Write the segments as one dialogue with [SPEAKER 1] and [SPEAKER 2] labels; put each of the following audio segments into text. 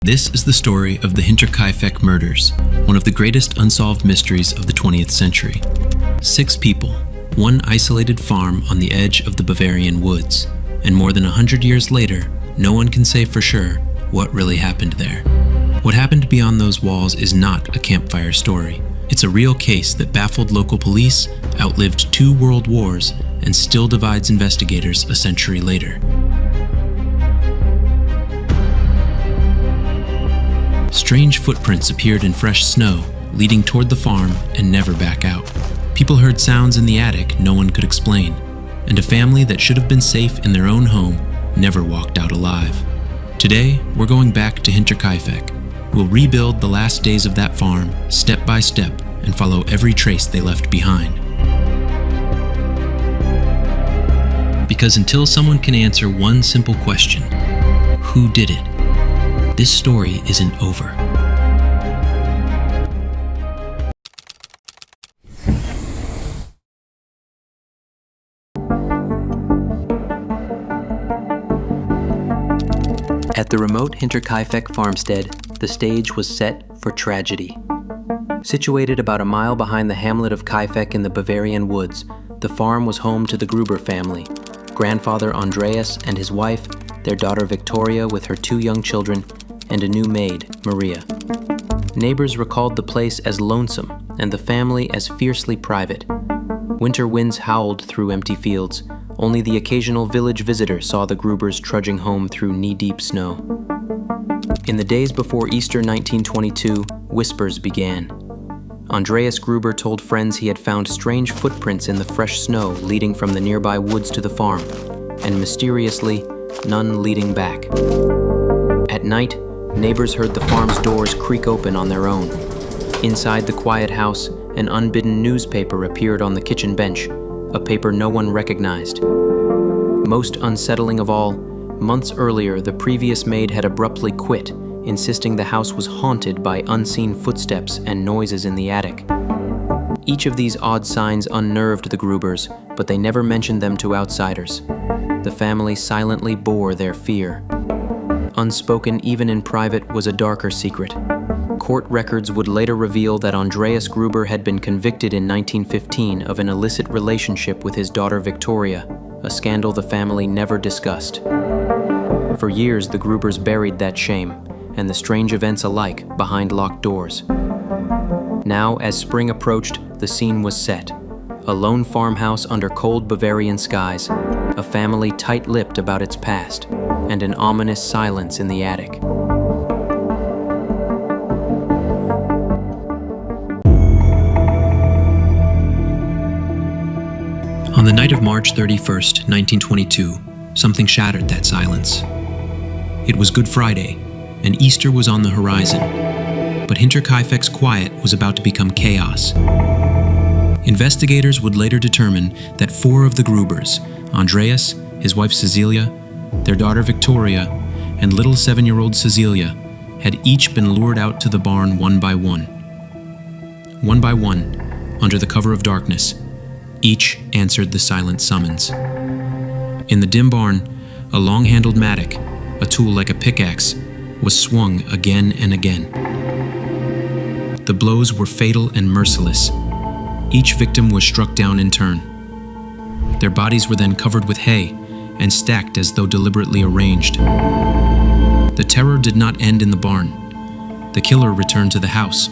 [SPEAKER 1] This is the story of the Hinterkaifeck murders, one of the greatest unsolved mysteries of the 20th century. 6 people, one isolated farm on the edge of the Bavarian woods, and more than 100 years later, no one can say for sure what really happened there. What happened beyond those walls is not a campfire story. It's a real case that baffled local police, outlived 2 world wars, and still divides investigators a century later. Strange footprints appeared in fresh snow, leading toward the farm and never back out. People heard sounds in the attic no one could explain, and a family that should have been safe in their own home never walked out alive. Today, we're going back to Hinterkaifeck. We'll rebuild the last days of that farm, step by step, and follow every trace they left behind. Because until someone can answer one simple question, who did it? This story isn't over. At the remote Hinterkaifeck farmstead, the stage was set for tragedy. Situated about a mile behind the hamlet of Kaifeck in the Bavarian woods, the farm was home to the Gruber family, grandfather Andreas and his wife, their daughter Victoria with her 2 young children, and a new maid, Maria. Neighbors recalled the place as lonesome and the family as fiercely private. Winter winds howled through empty fields. Only the occasional village visitor saw the Grubers trudging home through knee-deep snow. In the days before Easter 1922, whispers began. Andreas Gruber told friends he had found strange footprints in the fresh snow leading from the nearby woods to the farm, and mysteriously, none leading back. At night, neighbors heard the farm's doors creak open on their own. Inside the quiet house, an unbidden newspaper appeared on the kitchen bench, a paper no one recognized. Most unsettling of all, months earlier, the previous maid had abruptly quit, insisting the house was haunted by unseen footsteps and noises in the attic. Each of these odd signs unnerved the Grubers, but they never mentioned them to outsiders. The family silently bore their fear. Unspoken even in private was a darker secret. Court records would later reveal that Andreas Gruber had been convicted in 1915 of an illicit relationship with his daughter Victoria, a scandal the family never discussed. For years, the Grubers buried that shame, and the strange events alike behind locked doors. Now, as spring approached, the scene was set. A lone farmhouse under cold Bavarian skies, a family tight-lipped about its past, and an ominous silence in the attic. On the night of March 31st, 1922, something shattered that silence. It was Good Friday, and Easter was on the horizon, but Hinterkaifeck's quiet was about to become chaos. Investigators would later determine that 4 of the Grubers, Andreas, his wife Cecilia, their daughter Victoria, and little 7-year-old Cecilia, had each been lured out to the barn one by one. One by one, under the cover of darkness, each answered the silent summons. In the dim barn, a long-handled mattock, a tool like a pickaxe, was swung again and again. The blows were fatal and merciless. Each victim was struck down in turn. Their bodies were then covered with hay and stacked as though deliberately arranged. The terror did not end in the barn. The killer returned to the house.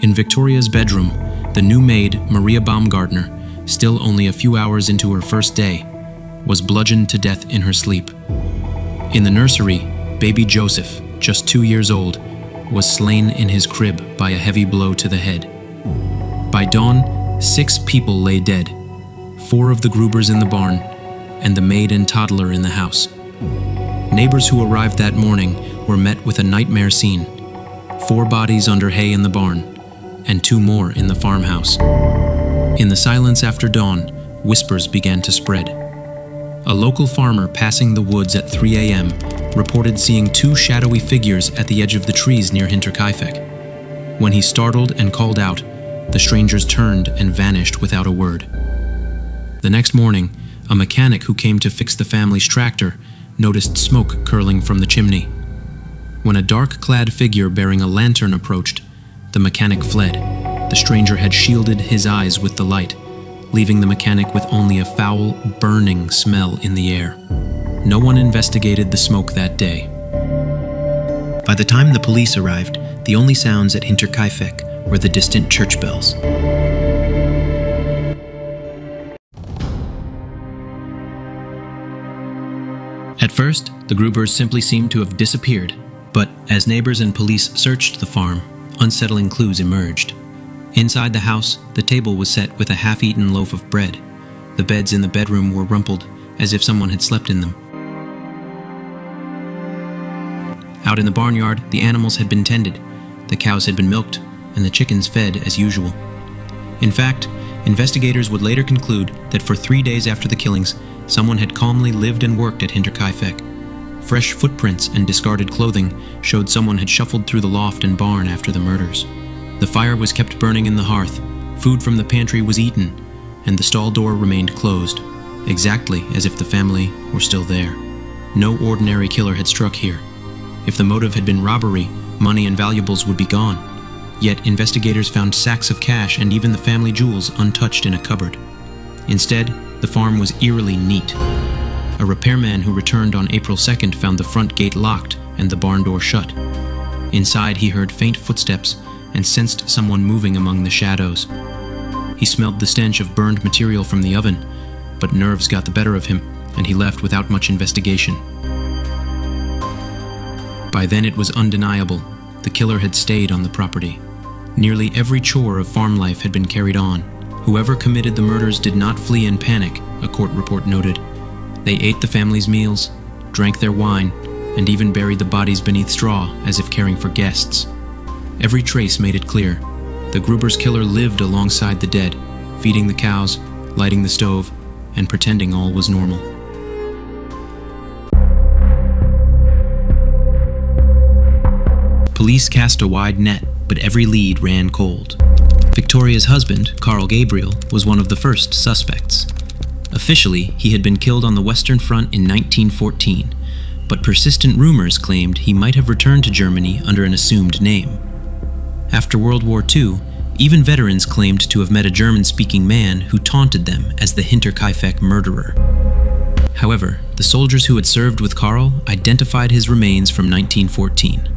[SPEAKER 1] In Victoria's bedroom, the new maid, Maria Baumgartner, still only a few hours into her first day, was bludgeoned to death in her sleep. In the nursery, baby Joseph, just 2 years old, was slain in his crib by a heavy blow to the head. By dawn, 6 people lay dead, 4 of the Grubers in the barn, and the maid and toddler in the house. Neighbors who arrived that morning were met with a nightmare scene: 4 bodies under hay in the barn, and 2 more in the farmhouse. In the silence after dawn, whispers began to spread. A local farmer passing the woods at 3 a.m. reported seeing 2 shadowy figures at the edge of the trees near Hinterkaifeck. When he startled and called out, the strangers turned and vanished without a word. The next morning, a mechanic who came to fix the family's tractor noticed smoke curling from the chimney. When a dark-clad figure bearing a lantern approached, the mechanic fled. The stranger had shielded his eyes with the light, leaving the mechanic with only a foul, burning smell in the air. No one investigated the smoke that day. By the time the police arrived, the only sounds at Hinterkaifeck were the distant church bells. At first, the Grubers simply seemed to have disappeared, but as neighbors and police searched the farm, unsettling clues emerged. Inside the house, the table was set with a half-eaten loaf of bread. The beds in the bedroom were rumpled, as if someone had slept in them. Out in the barnyard, the animals had been tended, the cows had been milked, and the chickens fed as usual. In fact, investigators would later conclude that for 3 days after the killings, someone had calmly lived and worked at Hinterkaifeck. Fresh footprints and discarded clothing showed someone had shuffled through the loft and barn after the murders. The fire was kept burning in the hearth, food from the pantry was eaten, and the stall door remained closed, exactly as if the family were still there. No ordinary killer had struck here. If the motive had been robbery, money and valuables would be gone. Yet investigators found sacks of cash and even the family jewels untouched in a cupboard. Instead, the farm was eerily neat. A repairman who returned on April 2nd found the front gate locked and the barn door shut. Inside, he heard faint footsteps and sensed someone moving among the shadows. He smelled the stench of burned material from the oven, but nerves got the better of him, and he left without much investigation. By then it was undeniable. The killer had stayed on the property. Nearly every chore of farm life had been carried on. Whoever committed the murders did not flee in panic, a court report noted. They ate the family's meals, drank their wine, and even buried the bodies beneath straw as if caring for guests. Every trace made it clear. The Gruber's killer lived alongside the dead, feeding the cows, lighting the stove, and pretending all was normal. Police cast a wide net, but every lead ran cold. Victoria's husband, Carl Gabriel, was one of the first suspects. Officially, he had been killed on the Western Front in 1914, but persistent rumors claimed he might have returned to Germany under an assumed name. After World War II, even veterans claimed to have met a German-speaking man who taunted them as the Hinterkaifeck murderer. However, the soldiers who had served with Carl identified his remains from 1914.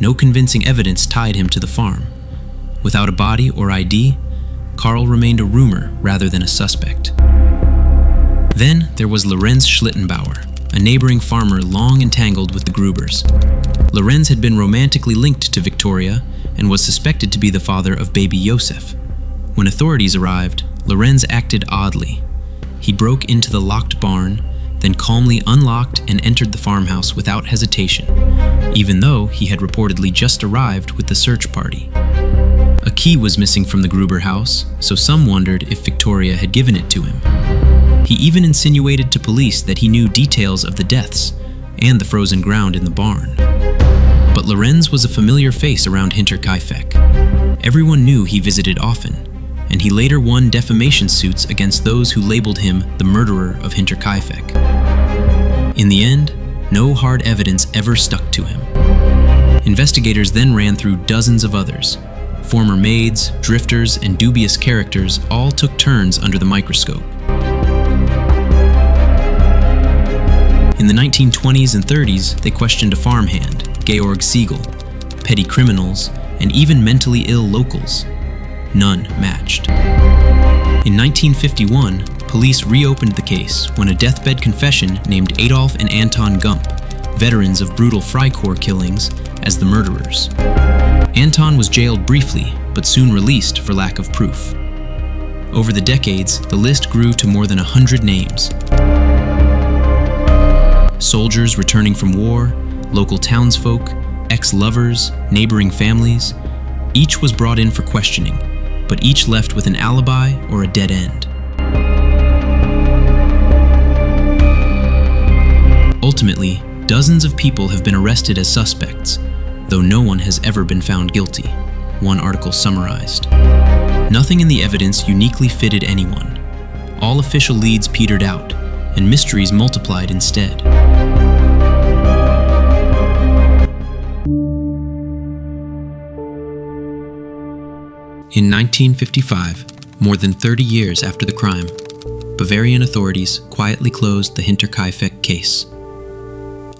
[SPEAKER 1] No convincing evidence tied him to the farm. Without a body or ID, Carl remained a rumor rather than a suspect. Then there was Lorenz Schlittenbauer, a neighboring farmer long entangled with the Grubers. Lorenz had been romantically linked to Victoria and was suspected to be the father of baby Josef. When authorities arrived, Lorenz acted oddly. He broke into the locked barn, then calmly unlocked and entered the farmhouse without hesitation, even though he had reportedly just arrived with the search party. A key was missing from the Gruber house, so some wondered if Victoria had given it to him. He even insinuated to police that he knew details of the deaths and the frozen ground in the barn. But Lorenz was a familiar face around Hinterkaifeck. Everyone knew he visited often, and he later won defamation suits against those who labeled him the murderer of Hinterkaifeck. In the end, no hard evidence ever stuck to him. Investigators then ran through dozens of others. Former maids, drifters, and dubious characters all took turns under the microscope. In the 1920s and 30s, they questioned a farmhand, Georg Siegel, petty criminals, and even mentally ill locals. None matched. In 1951, police reopened the case when a deathbed confession named Adolf and Anton Gump, veterans of brutal Freikorps killings, as the murderers. Anton was jailed briefly, but soon released for lack of proof. Over the decades, the list grew to more than 100 names. Soldiers returning from war, local townsfolk, ex-lovers, neighboring families, each was brought in for questioning, but each left with an alibi or a dead end. Ultimately, dozens of people have been arrested as suspects, though no one has ever been found guilty, one article summarized. Nothing in the evidence uniquely fitted anyone. All official leads petered out, and mysteries multiplied instead. In 1955, more than 30 years after the crime, Bavarian authorities quietly closed the Hinterkaifeck case.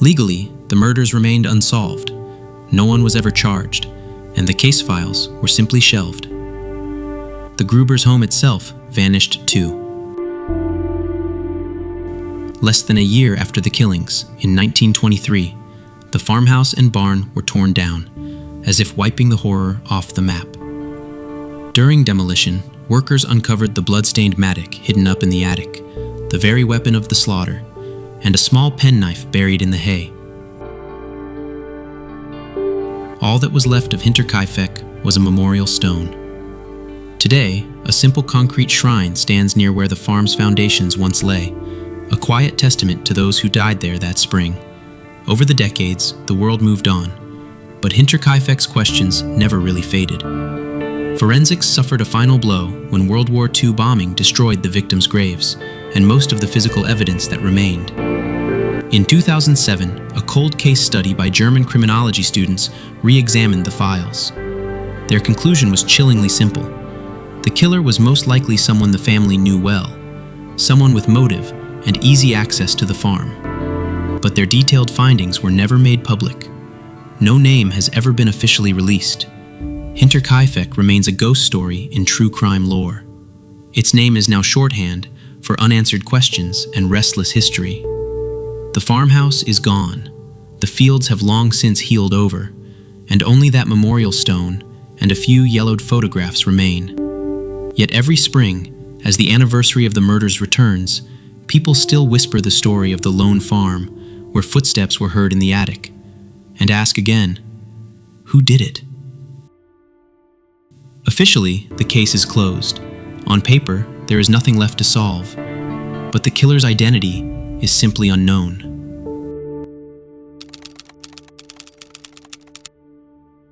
[SPEAKER 1] Legally, the murders remained unsolved. No one was ever charged, and the case files were simply shelved. The Gruber's home itself vanished too. Less than a year after the killings, in 1923, the farmhouse and barn were torn down, as if wiping the horror off the map. During demolition, workers uncovered the blood-stained mattock hidden up in the attic, the very weapon of the slaughter, and a small penknife buried in the hay. All that was left of Hinterkaifeck was a memorial stone. Today, a simple concrete shrine stands near where the farm's foundations once lay, a quiet testament to those who died there that spring. Over the decades, the world moved on, but Hinterkaifeck's questions never really faded. Forensics suffered a final blow when World War II bombing destroyed the victims' graves and most of the physical evidence that remained. In 2007, a cold case study by German criminology students re-examined the files. Their conclusion was chillingly simple. The killer was most likely someone the family knew well, someone with motive and easy access to the farm. But their detailed findings were never made public. No name has ever been officially released. Hinterkaifeck remains a ghost story in true crime lore. Its name is now shorthand for unanswered questions and restless history. The farmhouse is gone. The fields have long since healed over, and only that memorial stone and a few yellowed photographs remain. Yet every spring, as the anniversary of the murders returns, people still whisper the story of the lone farm where footsteps were heard in the attic, and ask again, who did it? Officially, the case is closed. On paper, there is nothing left to solve, but the killer's identity is simply unknown.